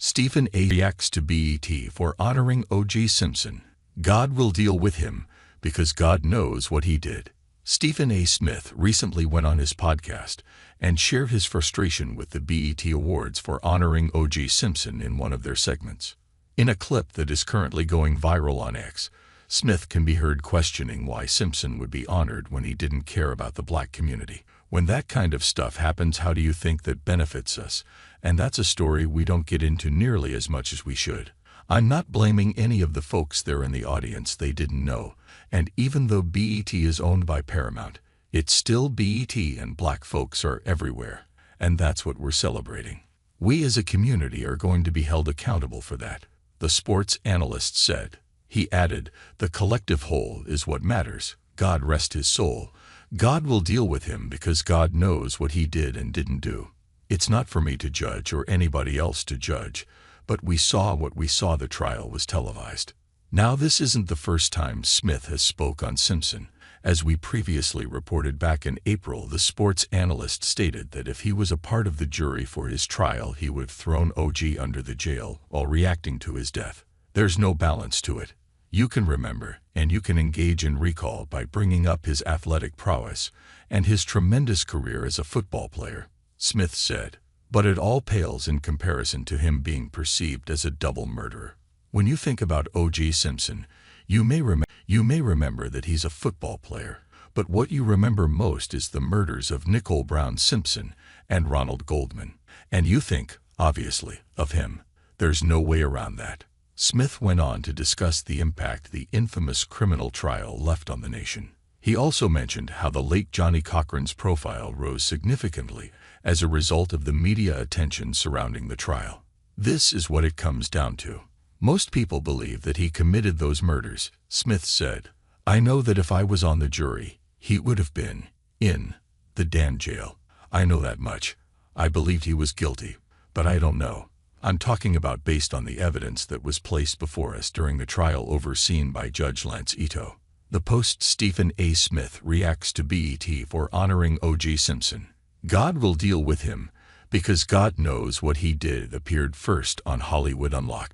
Stephen A. reacts to BET for honoring O J Simpson. God will deal with him because God knows what he did. Stephen A. Smith recently went on his podcast and shared his frustration with the BET Awards for honoring O J Simpson in one of their segments. In a clip that is currently going viral on X, Smith can be heard questioning why Simpson would be honored when he didn't care about the black community. When that kind of stuff happens, how do you think that benefits us? And that's a story we don't get into nearly as much as we should. I'm not blaming any of the folks there in the audience, they didn't know. And even though BET is owned by Paramount, it's still BET, and black folks are everywhere. And that's what we're celebrating. We as a community are going to be held accountable for that, the sports analyst said. He added, the collective whole is what matters. God rest his soul. God will deal with him because God knows what he did and didn't do. It's not for me to judge or anybody else to judge, but we saw what we saw. The trial was televised. Now, this isn't the first time Smith has spoke on Simpson. As we previously reported back in April, the sports analyst stated that if he was a part of the jury for his trial, he would have thrown OG under the jail while reacting to his death. There's no balance to it. You can remember, and you can engage in recall by bringing up his athletic prowess and his tremendous career as a football player, Smith said. But it all pales in comparison to him being perceived as a double murderer. When you think about O J Simpson, you may remember that he's a football player, but what you remember most is the murders of Nicole Brown Simpson and Ronald Goldman. And you think, obviously, of him. There's no way around that. Smith went on to discuss the impact the infamous criminal trial left on the nation. He also mentioned how the late Johnny Cochran's profile rose significantly as a result of the media attention surrounding the trial. This is what it comes down to. Most people believe that he committed those murders, Smith said. I know that if I was on the jury, he would have been in the damn jail. I know that much. I believed he was guilty, but I don't know. I'm talking about based on the evidence that was placed before us during the trial overseen by Judge Lance Ito. The Post. Stephen A. Smith reacts to BET for honoring O J Simpson. God will deal with him because God knows what he did appeared first on Hollywood Unlocked.